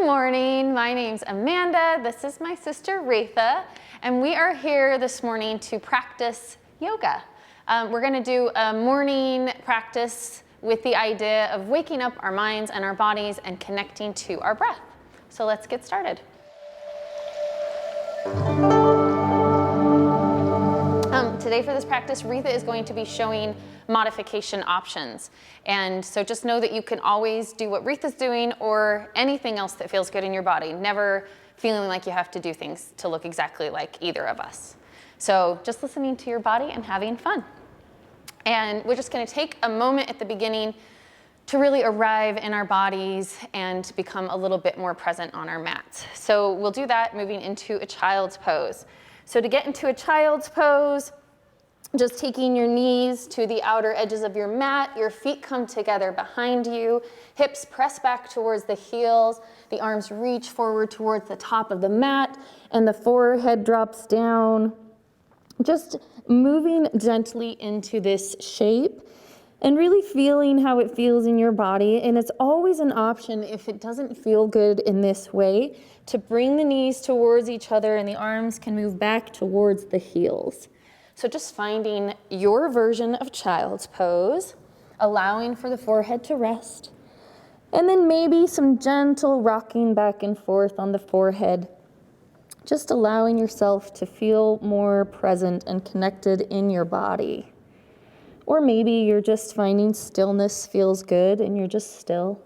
morning. My name's Amanda. This is my sister Retha, and we are here this morning to practice yoga. We're going to do a morning practice with the idea of waking up our minds and our bodies and connecting to our breath. So let's get started. Today for this practice, Retha is going to be showing modification options. And so just know that you can always do what Retha's doing or anything else that feels good in your body, never feeling like you have to do things to look exactly like either of us. So just listening to your body and having fun. And we're just going to take a moment at the beginning to really arrive in our bodies and become a little bit more present on our mats. So we'll do that moving into a child's pose. So to get into a child's pose, just taking your knees to the outer edges of your mat, your feet come together behind you, hips press back towards the heels, the arms reach forward towards the top of the mat, and the forehead drops down. Just moving gently into this shape and really feeling how it feels in your body. And it's always an option, if it doesn't feel good in this way, to bring the knees towards each other and the arms can move back towards the heels. So just finding your version of child's pose, allowing for the forehead to rest, and then maybe some gentle rocking back and forth on the forehead, just allowing yourself to feel more present and connected in your body. Or maybe you're just finding stillness feels good and you're just still.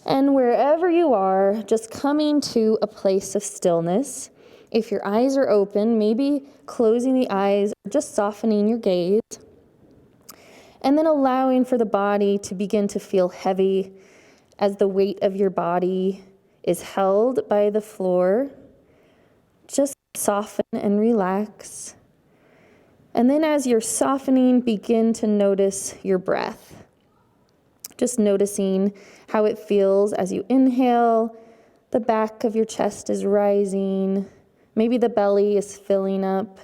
And wherever you are, just coming to a place of stillness. If your eyes are open, maybe closing the eyes or just softening your gaze. And then allowing for the body to begin to feel heavy as the weight of your body is held by the floor. Just soften and relax. And then as you're softening, begin to notice your breath. Just noticing how it feels as you inhale, the back of your chest is rising. Maybe the belly is filling up,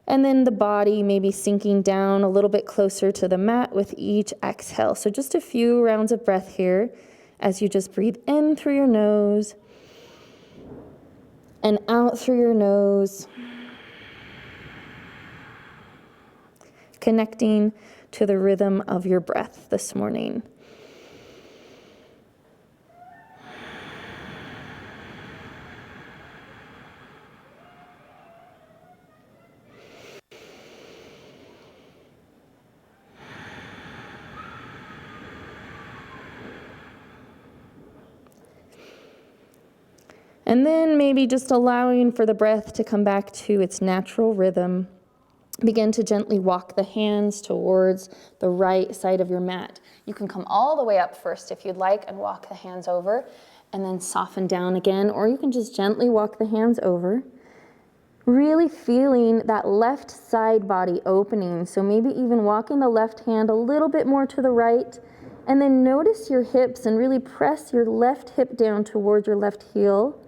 and then the body maybe sinking down a little bit closer to the mat with each exhale. So just a few rounds of breath here as you just breathe in through your nose and out through your nose, connecting to the rhythm of your breath this morning. And then maybe just allowing for the breath to come back to its natural rhythm. Begin to gently walk the hands towards the right side of your mat. You can come all the way up first if you'd like and walk the hands over and then soften down again, or you can just gently walk the hands over. Really feeling that left side body opening. So maybe even walking the left hand a little bit more to the right, and then notice your hips and really press your left hip down towards your left heel.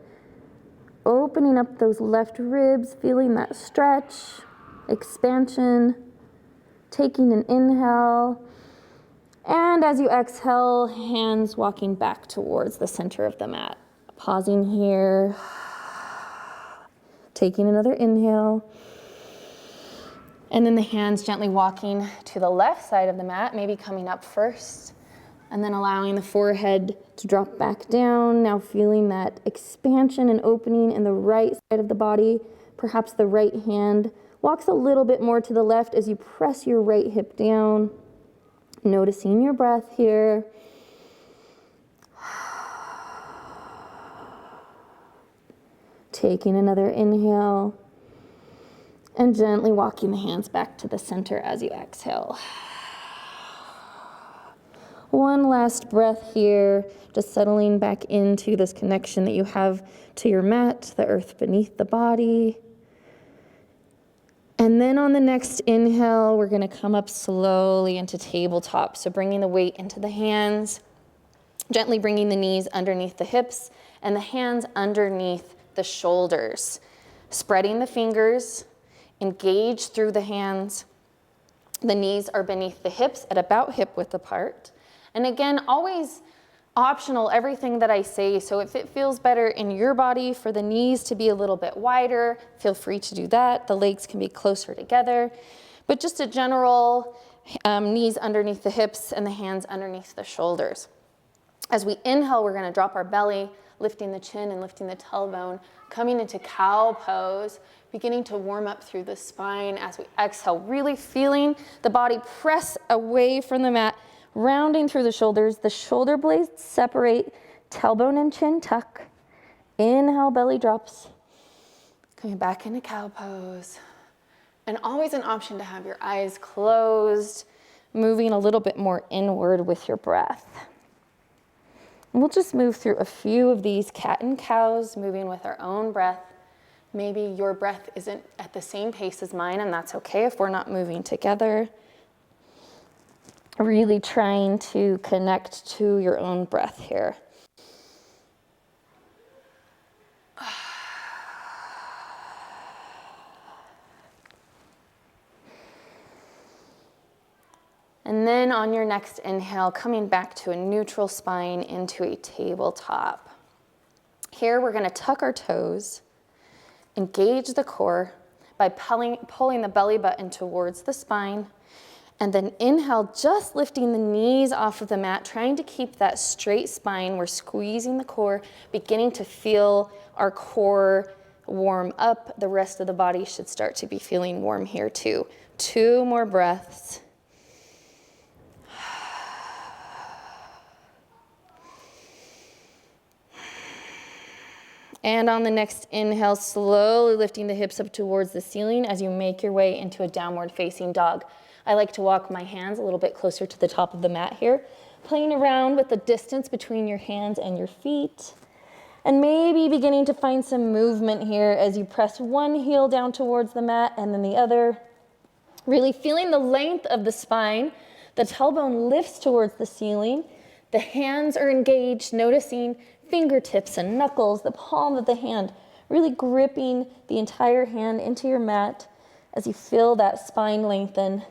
Opening up those left ribs, feeling that stretch, expansion, taking an inhale, and as you exhale, hands walking back towards the center of the mat. Pausing here, taking another inhale, and then the hands gently walking to the left side of the mat, maybe coming up first, and then allowing the forehead to drop back down, now feeling that expansion and opening in the right side of the body. Perhaps the right hand walks a little bit more to the left as you press your right hip down. Noticing your breath here. Taking another inhale. And gently walking the hands back to the center as you exhale. One last breath here, just settling back into this connection that you have to your mat, the earth beneath the body. And then on the next inhale, we're going to come up slowly into tabletop. So bringing the weight into the hands, gently bringing the knees underneath the hips and the hands underneath the shoulders. Spreading the fingers, engage through the hands. The knees are beneath the hips at about hip width apart. And again, always Optional, everything that I say. So if it feels better in your body for the knees to be a little bit wider, feel free to do that. The legs can be closer together, but just a general knees underneath the hips and the hands underneath the shoulders. As we inhale, we're gonna drop our belly, lifting the chin and lifting the tailbone, coming into cow pose, beginning to warm up through the spine. As we exhale, really feeling the body press away from the mat, rounding through the shoulders. The shoulder blades separate, tailbone and chin tuck. Inhale, belly drops. Coming back into cow pose. And always an option to have your eyes closed, moving a little bit more inward with your breath. And we'll just move through a few of these cat and cows, moving with our own breath. Maybe your breath isn't at the same pace as mine, and that's okay if we're not moving together. Really trying to connect to your own breath here. And then on your next inhale, coming back to a neutral spine into a tabletop. Here we're gonna tuck our toes, engage the core by pulling the belly button towards the spine, and then inhale, just lifting the knees off of the mat, trying to keep that straight spine. We're squeezing the core, beginning to feel our core warm up. The rest of the body should start to be feeling warm here too. 2 more breaths. And on the next inhale, slowly lifting the hips up towards the ceiling as you make your way into a downward facing dog. I like to walk my hands a little bit closer to the top of the mat here, playing around with the distance between your hands and your feet. And maybe beginning to find some movement here as you press one heel down towards the mat and then the other. Really feeling the length of the spine. The tailbone lifts towards the ceiling. The hands are engaged, noticing fingertips and knuckles, the palm of the hand, really gripping the entire hand into your mat as you feel that spine lengthen,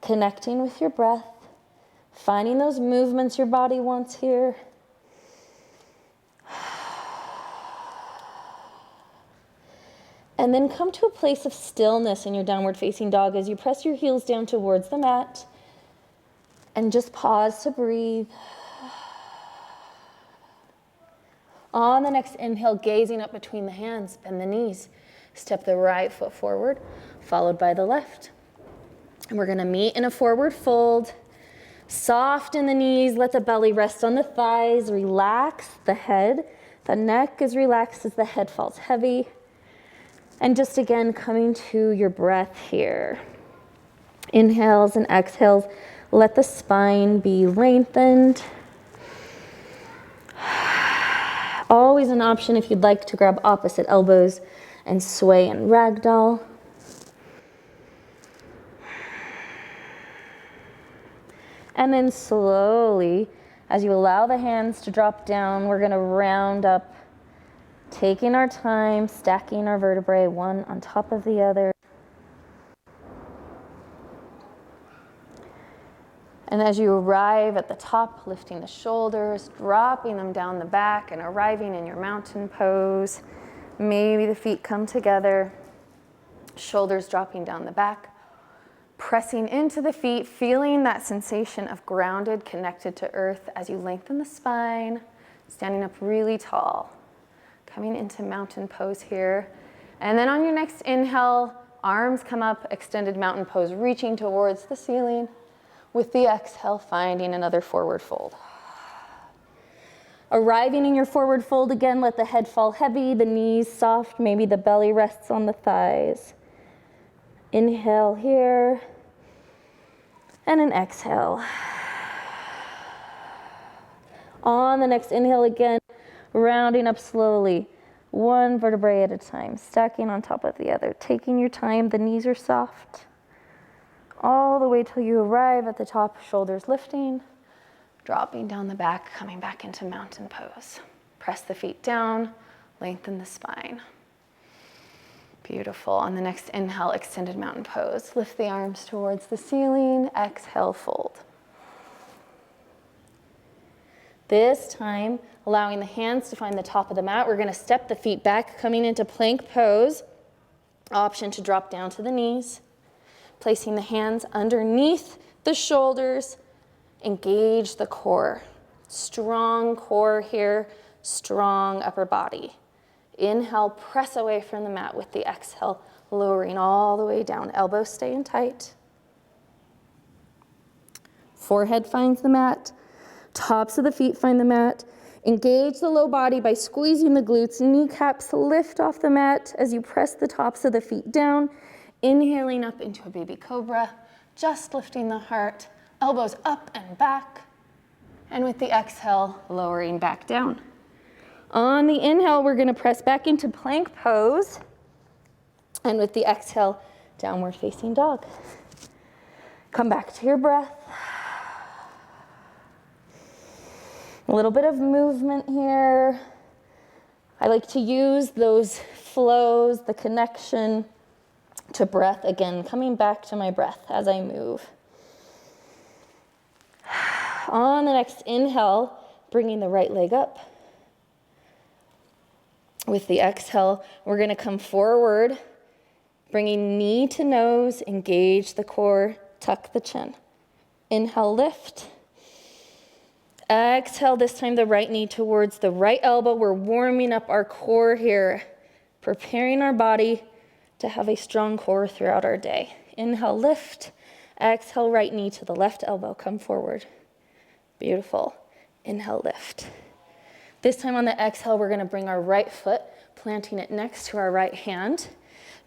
connecting with your breath, finding those movements your body wants here. And then come to a place of stillness in your downward facing dog as you press your heels down towards the mat and just pause to breathe. On the next inhale, gazing up between the hands, bend the knees. Step the right foot forward, followed by the left. And we're gonna meet in a forward fold. Soften the knees, let the belly rest on the thighs, relax the head. The neck is relaxed as the head falls heavy. And just again, coming to your breath here. Inhales and exhales, let the spine be lengthened. Always an option if you'd like to grab opposite elbows and sway in ragdoll. And then slowly, as you allow the hands to drop down, we're gonna round up, taking our time, stacking our vertebrae one on top of the other. And as you arrive at the top, lifting the shoulders, dropping them down the back and arriving in your mountain pose. Maybe the feet come together, shoulders dropping down the back, pressing into the feet, feeling that sensation of grounded, connected to earth as you lengthen the spine, standing up really tall, coming into mountain pose here. And then on your next inhale, arms come up, extended mountain pose, reaching towards the ceiling. With the exhale, finding another forward fold. Arriving in your forward fold again, let the head fall heavy, the knees soft, maybe the belly rests on the thighs. Inhale here, and an exhale. On the next inhale again, rounding up slowly, one vertebrae at a time, stacking on top of the other, taking your time, the knees are soft. All the way till you arrive at the top, shoulders lifting, dropping down the back, coming back into mountain pose. Press the feet down, lengthen the spine. Beautiful. On the next inhale, extended mountain pose. Lift the arms towards the ceiling, exhale, fold. This time, allowing the hands to find the top of the mat. We're gonna step the feet back, coming into plank pose. Option to drop down to the knees. Placing the hands underneath the shoulders. Engage the core. Strong core here, strong upper body. Inhale, press away from the mat with the exhale, lowering all the way down. Elbows staying tight. Forehead finds the mat. Tops of the feet find the mat. Engage the low body by squeezing the glutes. Kneecaps lift off the mat as you press the tops of the feet down. Inhaling up into a baby cobra. Just lifting the heart. Elbows up and back. And with the exhale, lowering back down. On the inhale, we're gonna press back into plank pose. And with the exhale, downward facing dog. Come back to your breath. A little bit of movement here. I like to use those flows, the connection to breath. Again, coming back to my breath as I move. On the next inhale, bringing the right leg up. With the exhale, we're gonna come forward, bringing knee to nose, engage the core, tuck the chin. Inhale, lift. Exhale, this time the right knee towards the right elbow. We're warming up our core here, preparing our body to have a strong core throughout our day. Inhale, lift. Exhale, right knee to the left elbow, come forward. Beautiful. Inhale, lift. This time on the exhale, we're gonna bring our right foot, planting it next to our right hand,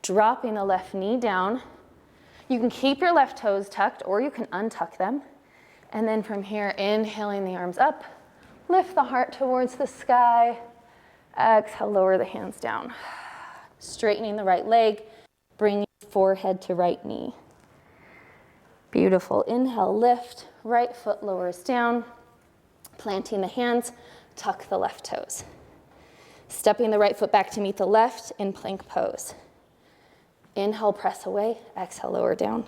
dropping the left knee down. You can keep your left toes tucked or you can untuck them. And then from here, inhaling the arms up, lift the heart towards the sky. Exhale, lower the hands down. Straightening the right leg, bringing forehead to right knee. Beautiful. Inhale, lift, right foot lowers down, planting the hands, tuck the left toes. Stepping the right foot back to meet the left in plank pose. Inhale, press away, exhale, lower down.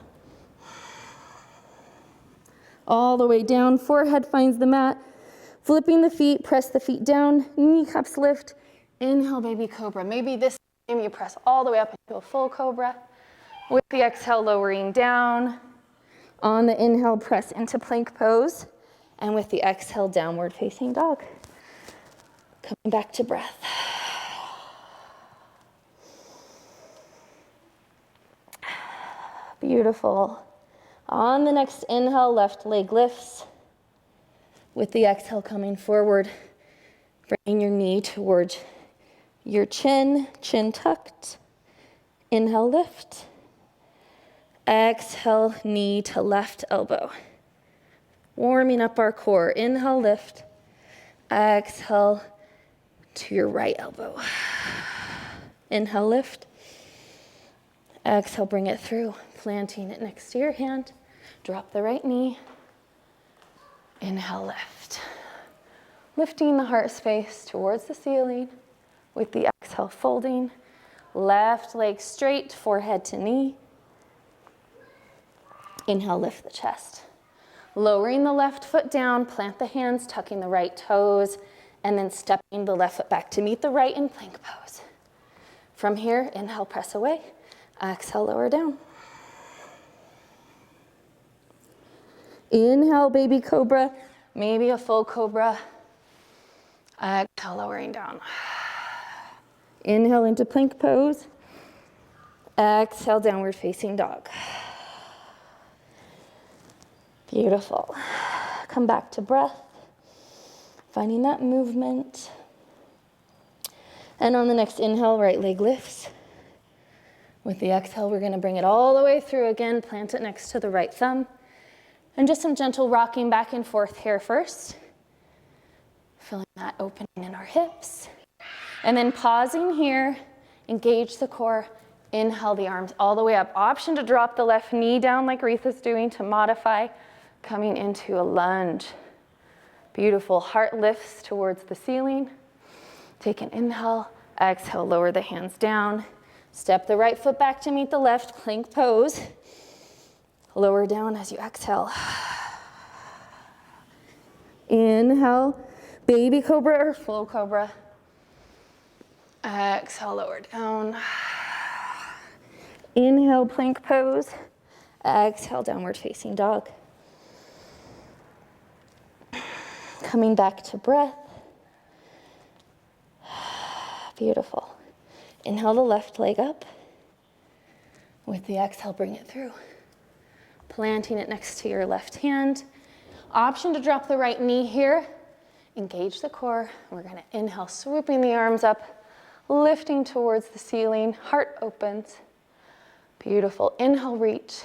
All the way down, forehead finds the mat. Flipping the feet, press the feet down, kneecaps lift. Inhale, baby cobra. Maybe this time you press all the way up into a full cobra. With the exhale, lowering down. On the inhale, press into plank pose. And with the exhale, downward facing dog. Coming back to breath. Beautiful. On the next inhale, left leg lifts. With the exhale, coming forward, bringing your knee towards your chin, chin tucked. Inhale, lift. Exhale, knee to left elbow. Warming up our core. Inhale, lift. Exhale to your right elbow. Inhale, lift. Exhale, bring it through, planting it next to your hand. Drop the right knee. Inhale, lift. Lifting the heart space towards the ceiling. With the exhale, folding. Left leg straight, forehead to knee. Inhale, lift the chest. Lowering the left foot down, plant the hands, tucking the right toes, and then stepping the left foot back to meet the right in plank pose. From here, inhale, press away. Exhale, lower down. Inhale, baby cobra, maybe a full cobra. Exhale, lowering down. Inhale into plank pose. Exhale, downward facing dog. Beautiful. Come back to breath, finding that movement. And on the next inhale, right leg lifts. With the exhale, we're gonna bring it all the way through again, plant it next to the right thumb. And just some gentle rocking back and forth here first. Feeling that opening in our hips. And then pausing here, engage the core, inhale the arms all the way up. Option to drop the left knee down like Retha's doing to modify, coming into a lunge. Beautiful, heart lifts towards the ceiling. Take an inhale, exhale, lower the hands down. Step the right foot back to meet the left, plank pose. Lower down as you exhale. Inhale, Baby cobra or flow cobra. Exhale, lower down. Inhale, plank pose. Exhale, downward facing dog. Coming back to breath. Beautiful. Inhale the left leg up. With the exhale, bring it through. Planting it next to your left hand. Option to drop the right knee here. Engage the core. We're going to inhale, swooping the arms up, lifting towards the ceiling. Heart opens. Beautiful. Inhale, reach.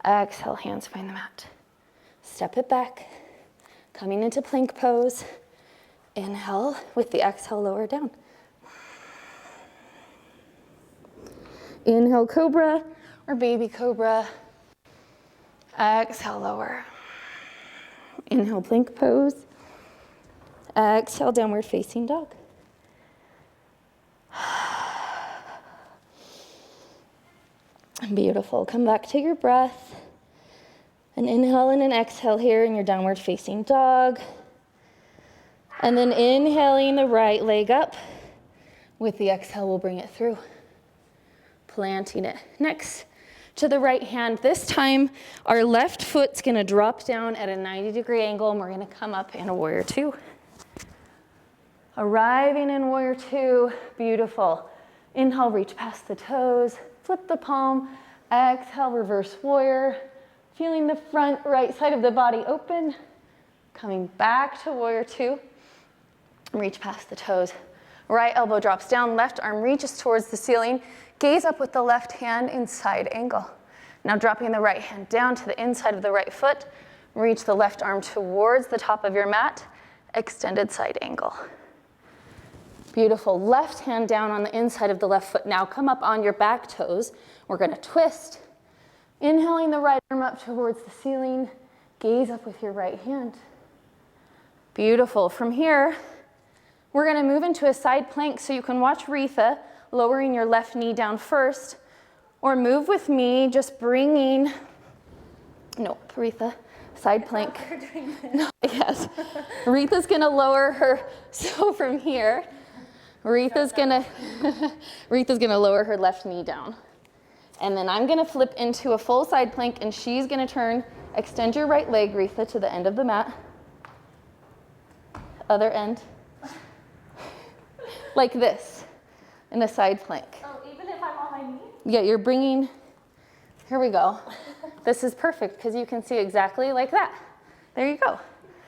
Exhale, hands find the mat. Step it back. Coming into plank pose. Inhale, with the exhale, lower down. Inhale, cobra or baby cobra. Exhale, lower. Inhale, plank pose. Exhale, downward facing dog. Beautiful. Come back to your breath. An inhale and an exhale here in your downward facing dog. And then inhaling the right leg up. With the exhale, we'll bring it through. Planting it next to the right hand. This time, our left foot's gonna drop down at a 90-degree angle, and we're gonna come up in a warrior two. Arriving in warrior two, beautiful. Inhale, reach past the toes, flip the palm, exhale, reverse warrior. Feeling the front right side of the body open. Coming back to warrior two, reach past the toes. Right elbow drops down, left arm reaches towards the ceiling. Gaze up with the left hand in side angle. Now dropping the right hand down to the inside of the right foot. Reach the left arm towards the top of your mat. Extended side angle. Beautiful. Left hand down on the inside of the left foot. Now come up on your back toes. We're going to twist. Inhaling the right arm up towards the ceiling. Gaze up with your right hand. Beautiful. From here, we're going to move into a side plank, so you can watch Retha lowering your left knee down first, or move with me, just bringing, no, Retha, side plank. No, yes. Retha's going to lower her, so from here, Retha's going to lower her left knee down. And then I'm going to flip into a full side plank, and she's going to turn, extend your right leg, Retha, to the end of the mat. Other end. Like this, in a side plank. Oh, even if I'm on my knee? Yeah, you're bringing, here we go. This is perfect, because you can see exactly like that. There you go.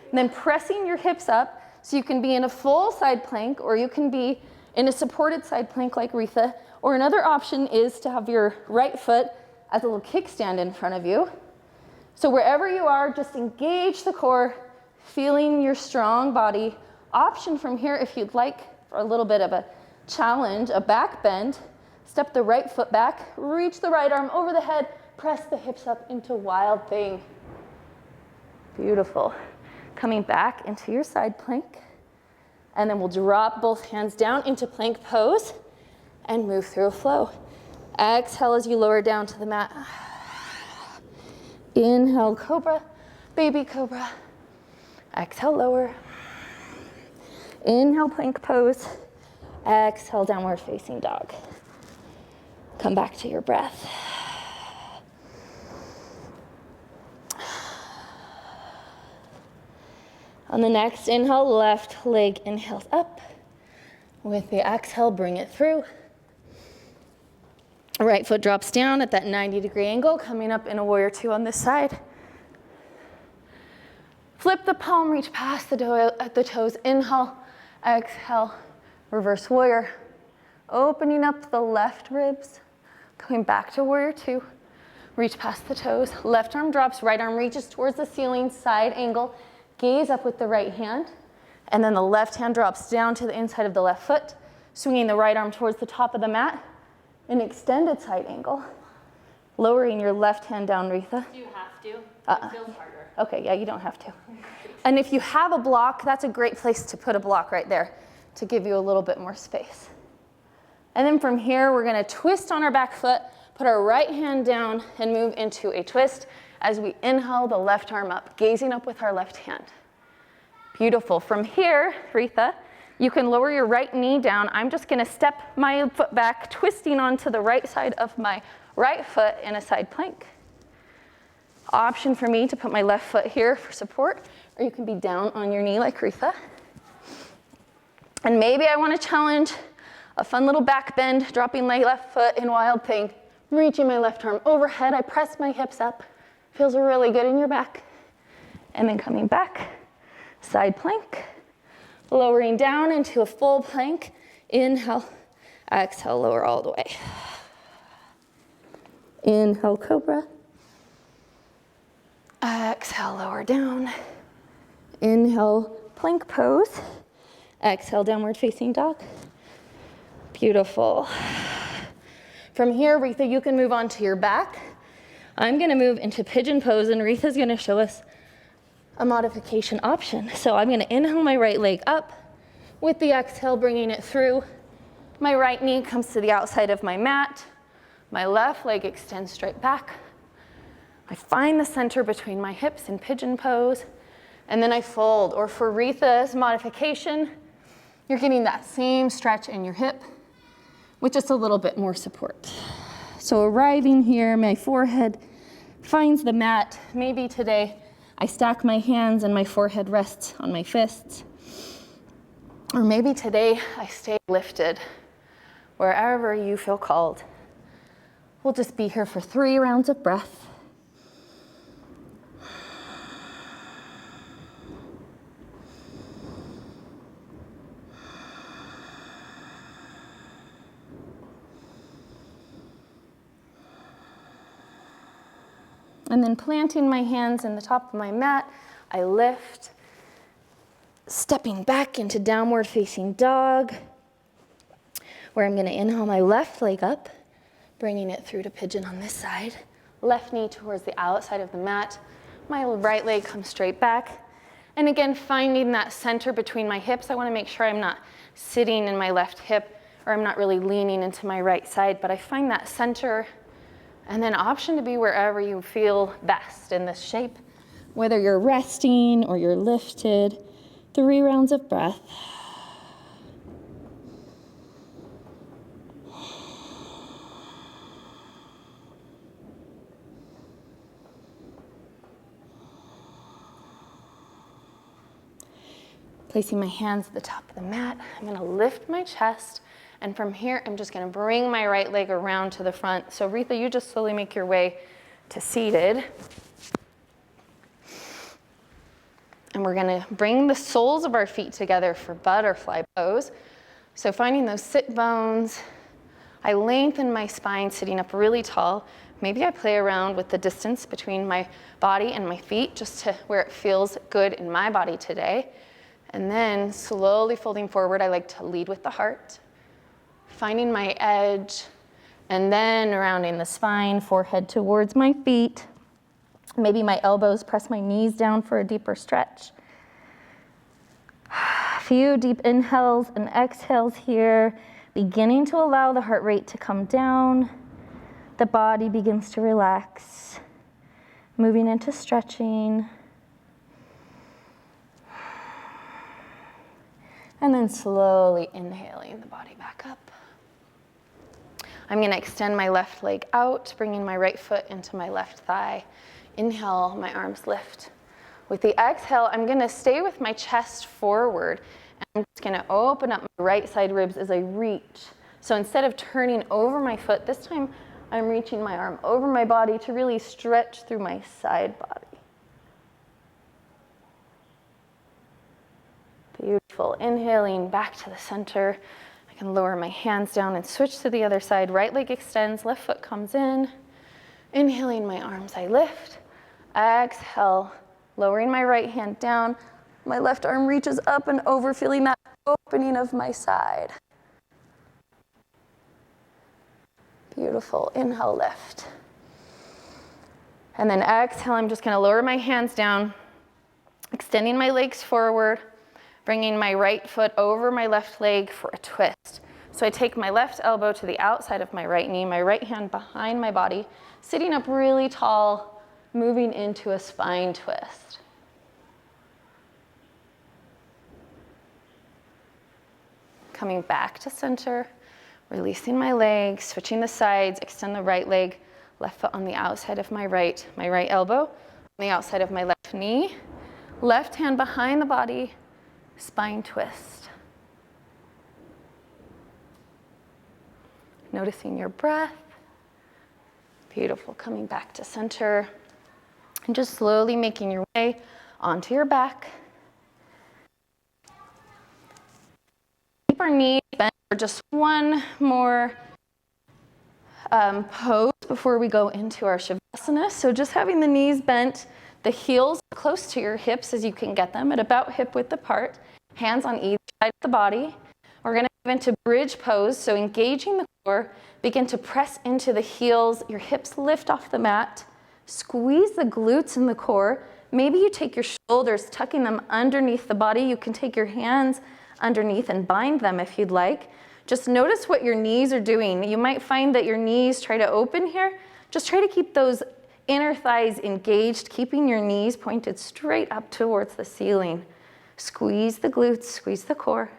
And then pressing your hips up, so you can be in a full side plank, or you can be in a supported side plank like Retha, or another option is to have your right foot as a little kickstand in front of you. So wherever you are, just engage the core, feeling your strong body. Option from here, if you'd like, for a little bit of a challenge, a back bend, step the right foot back, reach the right arm over the head, press the hips up into wild thing. Beautiful. Coming back into your side plank, and then we'll drop both hands down into plank pose and move through a flow. Exhale as you lower down to the mat. Inhale, cobra, baby cobra. Exhale, lower. Inhale, plank pose. Exhale, downward facing dog. Come back to your breath. On the next inhale, left leg inhales up. With the exhale, bring it through. Right foot drops down at that 90-degree angle, coming up in a warrior two on this side. Flip the palm, reach past the toes. Inhale, exhale, reverse warrior. Opening up the left ribs, going back to warrior two. Reach past the toes. Left arm drops, right arm reaches towards the ceiling, side angle. Gaze up with the right hand. And then the left hand drops down to the inside of the left foot, swinging the right arm towards the top of the mat. An extended side angle. Lowering your left hand down, Retha. Do you have to? It feels harder. Okay, yeah, you don't have to. And if you have a block, that's a great place to put a block right there to give you a little bit more space. And then from here, we're gonna twist on our back foot, put our right hand down, and move into a twist as we inhale the left arm up, gazing up with our left hand. Beautiful. From here, Retha, you can lower your right knee down. I'm just gonna step my foot back, twisting onto the right side of my right foot in a side plank. Option for me to put my left foot here for support, or you can be down on your knee like Retha. And maybe I wanna challenge a fun little back bend, dropping my left foot in wild thing, reaching my left arm overhead. I press my hips up. Feels really good in your back. And then coming back, side plank, lowering down into a full plank. Inhale, exhale, lower all the way. Inhale, cobra. Exhale, lower down. Inhale, plank pose. Exhale, downward facing dog. Beautiful. From here, Retha, you can move on to your back. I'm gonna move into pigeon pose, and Retha's gonna show us a modification option. So I'm gonna inhale my right leg up, with the exhale bringing it through. My right knee comes to the outside of my mat. My left leg extends straight back. I find the center between my hips in pigeon pose, and then I fold. Or for Retha's modification, you're getting that same stretch in your hip with just a little bit more support. So arriving here, my forehead finds the mat. Maybe today I stack my hands and my forehead rests on my fists. Or maybe today I stay lifted. Wherever you feel called. We'll just be here for 3 rounds of breath. And then planting my hands in the top of my mat, I lift, stepping back into downward facing dog, where I'm gonna inhale my left leg up, bringing it through to pigeon on this side. Left knee towards the outside of the mat. My right leg comes straight back. And again, finding that center between my hips. I wanna make sure I'm not sitting in my left hip, or I'm not really leaning into my right side, but I find that center. And then option to be wherever you feel best in this shape, whether you're resting or you're lifted. 3 rounds of breath. Placing my hands at the top of the mat, I'm gonna lift my chest. And from here, I'm just gonna bring my right leg around to the front. So Retha, you just slowly make your way to seated. And we're gonna bring the soles of our feet together for butterfly pose. So finding those sit bones, I lengthen my spine sitting up really tall. Maybe I play around with the distance between my body and my feet just to where it feels good in my body today. And then slowly folding forward, I like to lead with the heart. Finding my edge, and then rounding the spine, forehead towards my feet. Maybe my elbows press my knees down for a deeper stretch. A few deep inhales and exhales here, beginning to allow the heart rate to come down. The body begins to relax, moving into stretching. And then slowly inhaling the body back up. I'm gonna extend my left leg out, bringing my right foot into my left thigh. Inhale, my arms lift. With the exhale, I'm gonna stay with my chest forward. And I'm just gonna open up my right side ribs as I reach. So instead of turning over my foot, this time I'm reaching my arm over my body to really stretch through my side body. Beautiful. Inhaling back to the center. I can lower my hands down and switch to the other side. Right leg extends, left foot comes in. Inhaling my arms, I lift. Exhale, lowering my right hand down. My left arm reaches up and over, feeling that opening of my side. Beautiful. Inhale, lift. And then exhale, I'm just gonna lower my hands down, extending my legs forward, bringing my right foot over my left leg for a twist. So I take my left elbow to the outside of my right knee, my right hand behind my body, sitting up really tall, moving into a spine twist. coming back to center, releasing my legs, switching the sides, extend the right leg, left foot on the outside of my right elbow, on the outside of my left knee, left hand behind the body, spine twist. Noticing your breath. Beautiful, coming back to center. And just slowly making your way onto your back. Keep our knees bent for just one more pose before we go into our Shavasana. So just having the knees bent, the heels close to your hips as you can get them, at about hip width apart, hands on either side of the body. We're going to move into bridge pose, so engaging the core, begin to press into the heels, your hips lift off the mat, squeeze the glutes in the core. Maybe you take your shoulders, tucking them underneath the body. You can take your hands underneath and bind them if you'd like. Just notice what your knees are doing. You might find that your knees try to open here. Just try to keep those inner thighs engaged, keeping your knees pointed straight up towards the ceiling. Squeeze the glutes, squeeze the core.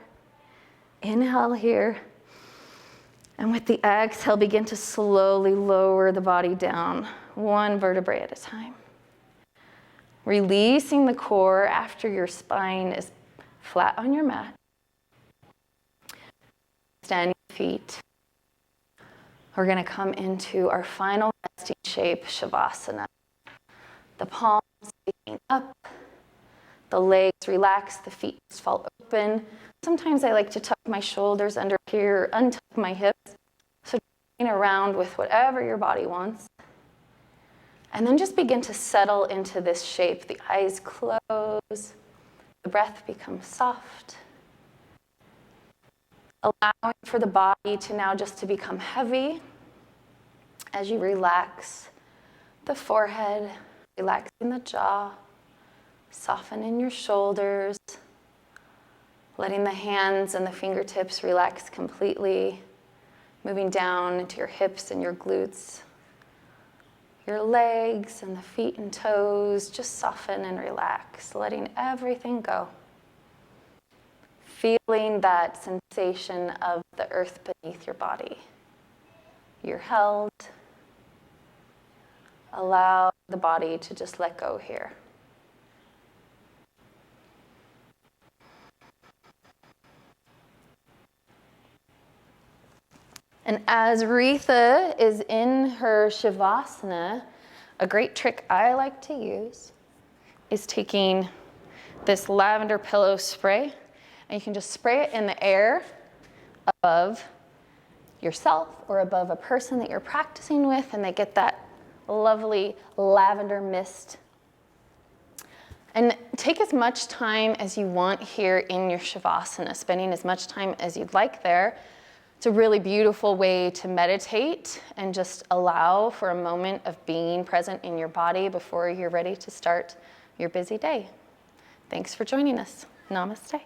Inhale here. And with the exhale, begin to slowly lower the body down, one vertebrae at a time. Releasing the core after your spine is flat on your mat. Standing feet. We're going to come into our final resting shape, Shavasana. The palms facing up, the legs relax, the feet just fall open. Sometimes I like to tuck my shoulders under here, untuck my hips. So playing around with whatever your body wants. And then just begin to settle into this shape. The eyes close, the breath becomes soft. Allowing for the body to now just to become heavy as you relax the forehead, relaxing the jaw, softening your shoulders, letting the hands and the fingertips relax completely, moving down into your hips and your glutes, your legs and the feet and toes, just soften and relax, letting everything go. Feeling that sensation of the earth beneath your body. You're held. Allow the body to just let go here. And as Retha is in her Shavasana, a great trick I like to use is taking this lavender pillow spray, and you can just spray it in the air above yourself or above a person that you're practicing with, and they get that lovely lavender mist. And take as much time as you want here in your Shavasana, spending as much time as you'd like there. It's a really beautiful way to meditate and just allow for a moment of being present in your body before you're ready to start your busy day. Thanks for joining us. Namaste.